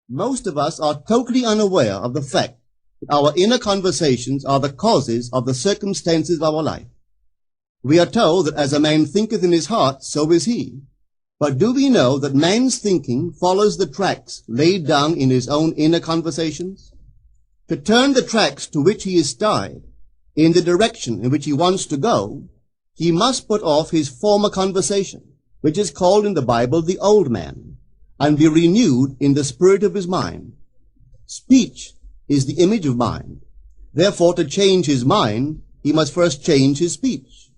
Most of us are totally unaware of the fact that our inner conversations are the causes of the circumstances of our life. We are told that as a man thinketh in his heart, so is he. But do we know that man's thinking follows the tracks laid down in his own inner conversations? To turn the tracks to which he is tied in the direction in which he wants to go, he must put off his former conversation, which is called in the Bible the old man, and be renewed in the spirit of his mind. Speech is the image of mind. Therefore, to change his mind, he must first change his speech.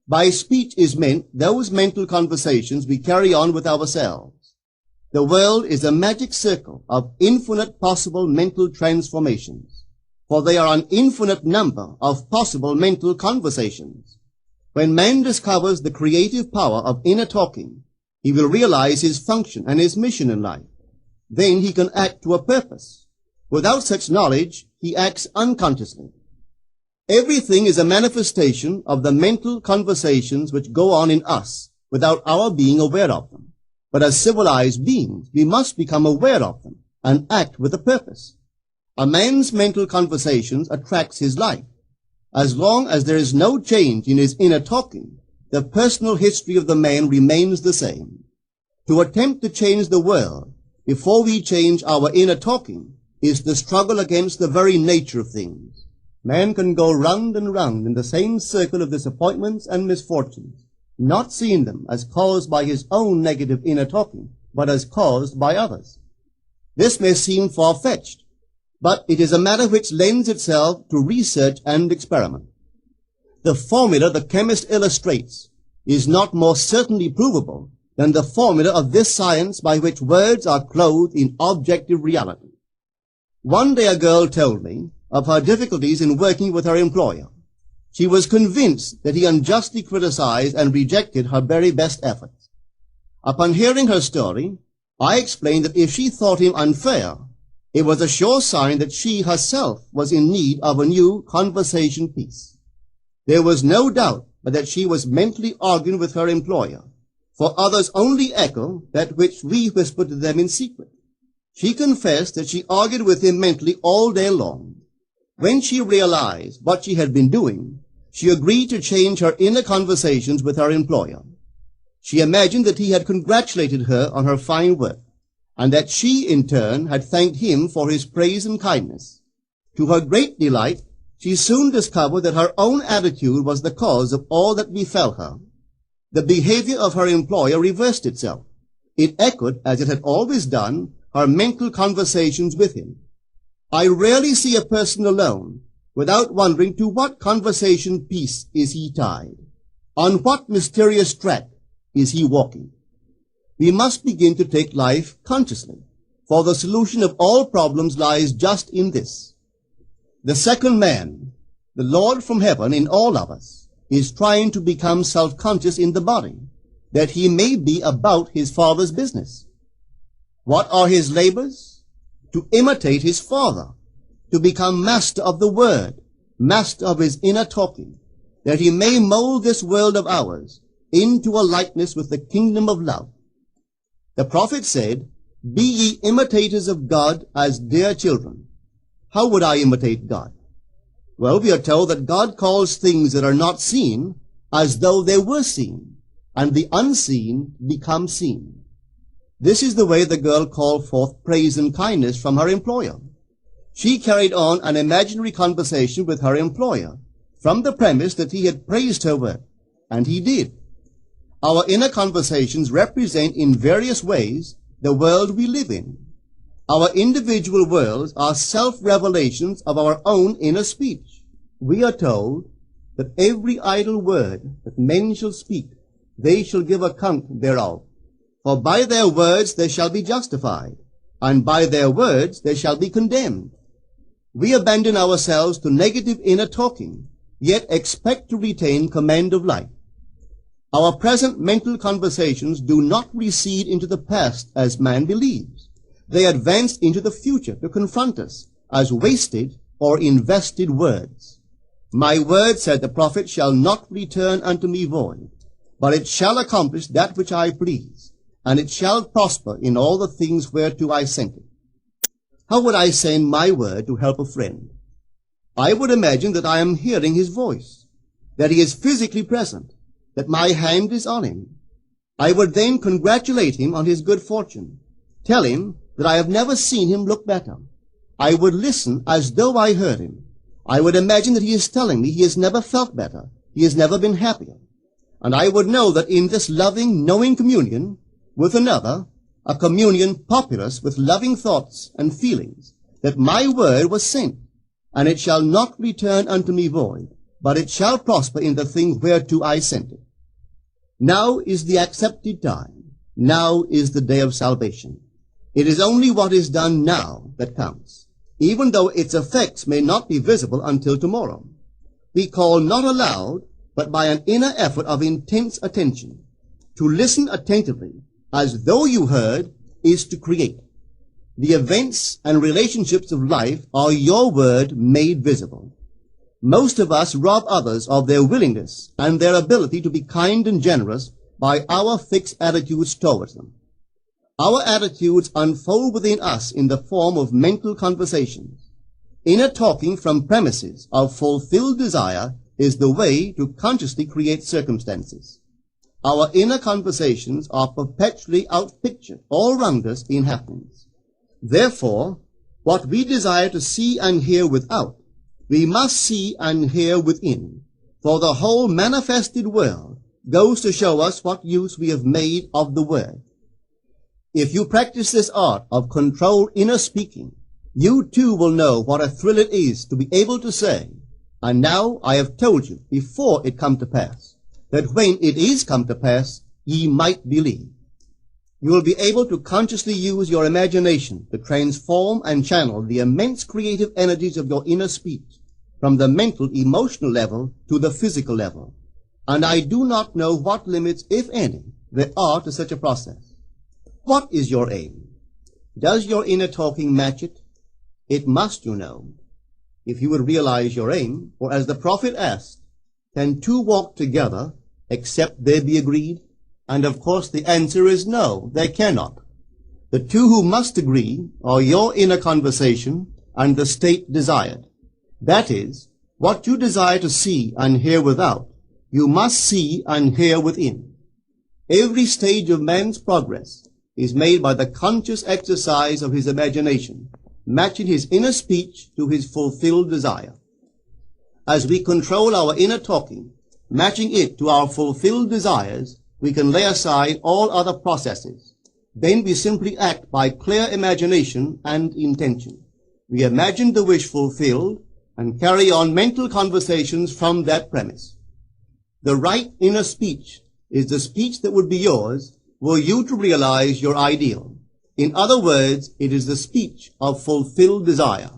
By speech is meant those mental conversations we carry on with ourselves. The world is a magic circle of infinite possible mental transformations, for there are an infinite number of possible mental conversations. When man discovers the creative power of inner talking, he will realize his function and his mission in life. Then he can act to a purpose. Without such knowledge, he acts unconsciously. Everything is a manifestation of the mental conversations which go on in us without our being aware of them. But as civilized beings, we must become aware of them and act with a purpose. A man's mental conversations attracts his life. As long as there is no change in his inner talking, the personal history of the man remains the same. To attempt to change the world before we change our inner talking is the struggle against the very nature of things. Man can go round and round in the same circle of disappointments and misfortunes, not seeing them as caused by his own negative inner talking, but as caused by others. This may seem far-fetched, but it is a matter which lends itself to research and experiment. The formula the chemist illustrates is not more certainly provable than the formula of this science by which words are clothed in objective reality. One day a girl told me of her difficulties in working with her employer. She was convinced that he unjustly criticized and rejected her very best efforts. Upon hearing her story, I explained that if she thought him unfair, it was a sure sign that she herself was in need of a new conversation piece. There was no doubt but that she was mentally arguing with her employer, for others only echo that which we whisper to them in secret. She confessed that she argued with him mentally all day long. When she realized what she had been doing, she agreed to change her inner conversations with her employer. She imagined that he had congratulated her on her fine work, and that she, in turn, had thanked him for his praise and kindness. To her great delight, she soon discovered that her own attitude was the cause of all that befell her. The behavior of her employer reversed itself. It echoed, as it had always done, her mental conversations with him. I rarely see a person alone without wondering to what conversation piece is he tied. On what mysterious track is he walking? We must begin to take life consciously, for the solution of all problems lies just in this. The second man, the Lord from heaven in all of us, is trying to become self-conscious in the body, that he may be about his Father's business. What are his labors? To imitate his Father, to become master of the Word, master of his inner talking, that he may mold this world of ours into a likeness with the kingdom of love. The prophet said, "Be ye imitators of God as dear children." How would I imitate God? Well, we are told that God calls things that are not seen as though they were seen, and the unseen become seen. This is the way the girl called forth praise and kindness from her employer. She carried on an imaginary conversation with her employer from the premise that he had praised her work, and he did. Our inner conversations represent in various ways the world we live in. Our individual worlds are self-revelations of our own inner speech. We are told that every idle word that men shall speak, they shall give account thereof. For by their words they shall be justified, and by their words they shall be condemned. We abandon ourselves to negative inner talking, yet expect to retain command of life. Our present mental conversations do not recede into the past as man believes. They advance into the future to confront us as wasted or invested words. My word, said the prophet, shall not return unto me void, but it shall accomplish that which I please, and it shall prosper in all the things whereto I sent it. How would I send my word to help a friend? I would imagine that I am hearing his voice, that he is physically present, that my hand is on him. I would then congratulate him on his good fortune, tell him that I have never seen him look better. I would listen as though I heard him. I would imagine that he is telling me he has never felt better, he has never been happier. And I would know that in this loving, knowing communion with another, a communion populous with loving thoughts and feelings, that my word was sent, and it shall not return unto me void, but it shall prosper in the thing whereto I sent it. Now is the accepted time. Now is the day of salvation. It is only what is done now that counts, even though its effects may not be visible until tomorrow. We call not aloud, but by an inner effort of intense attention. To listen attentively, as though you heard, is to create. The events and relationships of life are your word made visible. Most of us rob others of their willingness and their ability to be kind and generous by our fixed attitudes towards them. Our attitudes unfold within us in the form of mental conversations. Inner talking from premises of fulfilled desire is the way to consciously create circumstances. Our inner conversations are perpetually outpictured all round us in happenings. Therefore, what we desire to see and hear without, we must see and hear within, for the whole manifested world goes to show us what use we have made of the word. If you practice this art of controlled inner speaking, you too will know what a thrill it is to be able to say, and now I have told you before it come to pass, that when it is come to pass, ye might believe. You will be able to consciously use your imagination to transform and channel the immense creative energies of your inner speech from the mental, emotional level to the physical level. And I do not know what limits, if any, there are to such a process. What is your aim? Does your inner talking match it? It must, you know. If you would realize your aim, or as the prophet asked, can two walk together except they be agreed? And of course the answer is no, they cannot. The two who must agree are your inner conversation and the state desired. That is, what you desire to see and hear without, you must see and hear within. Every stage of man's progress is made by the conscious exercise of his imagination, matching his inner speech to his fulfilled desire. As we control our inner talking, matching it to our fulfilled desires, we can lay aside all other processes. Then we simply act by clear imagination and intention. We imagine the wish fulfilled and carry on mental conversations from that premise. The right inner speech is the speech that would be yours were you to realize your ideal. In other words, it is the speech of fulfilled desire.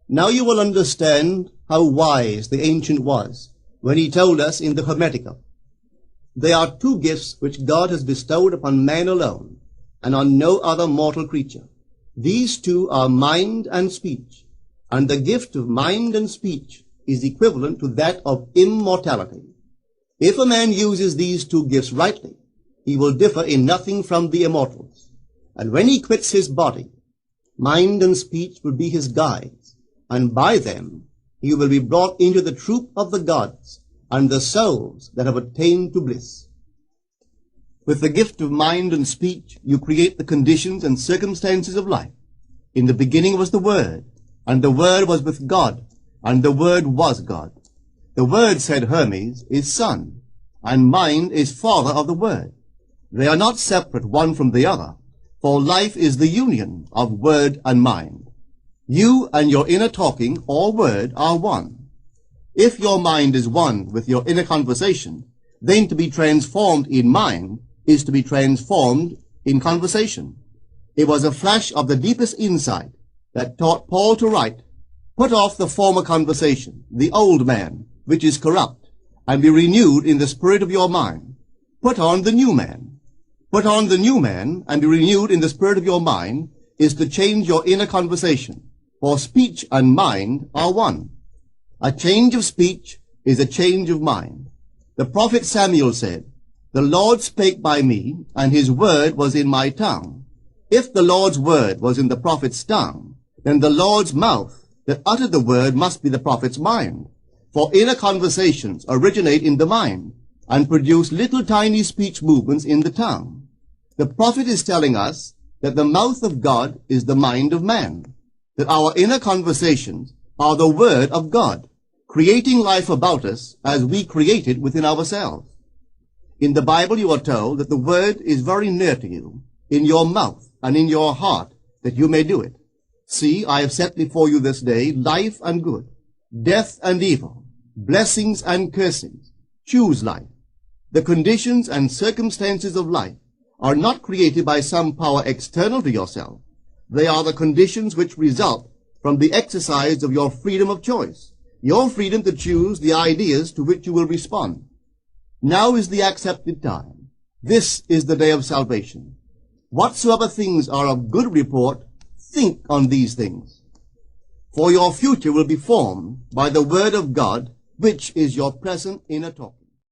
Now you will understand how wise the ancient was when he told us in the Hermetica, there are two gifts which God has bestowed upon man alone, and on no other mortal creature. These two are mind and speech, and the gift of mind and speech is equivalent to that of immortality. If a man uses these two gifts rightly, he will differ in nothing from the immortals. And when he quits his body, mind and speech will be his guides, and by them he will be brought into the troop of the gods and the souls that have attained to bliss. With the gift of mind and speech, you create the conditions and circumstances of life. In the beginning was the Word, and the Word was with God, and the Word was God. The Word, said Hermes, is Son, and mind is Father of the Word. They are not separate one from the other, for life is the union of word and mind. You and your inner talking or word are one. If your mind is one with your inner conversation, then to be transformed in mind is to be transformed in conversation. It was a flash of the deepest insight that taught Paul to write, put off the former conversation, the old man, which is corrupt, and be renewed in the spirit of your mind. Put on the new man. Put on the new man and be renewed in the spirit of your mind is to change your inner conversation, for speech and mind are one. A change of speech is a change of mind. The prophet Samuel said, the Lord spake by me, and his word was in my tongue. If the Lord's word was in the prophet's tongue, then the Lord's mouth that uttered the word must be the prophet's mind. For inner conversations originate in the mind and produce little tiny speech movements in the tongue. The prophet is telling us that the mouth of God is the mind of man, that our inner conversations are the word of God, creating life about us as we create it within ourselves. In the Bible you are told that the word is very near to you, in your mouth and in your heart, that you may do it. See, I have set before you this day life and good, death and evil, blessings and cursings. Choose life. The conditions and circumstances of life are not created by some power external to yourself. They are the conditions which result from the exercise of your freedom of choice, your freedom to choose the ideas to which you will respond. Now is the accepted time. This is the day of salvation. Whatsoever things are of good report, think on these things. For your future will be formed by the word of God, which is your present inner talking.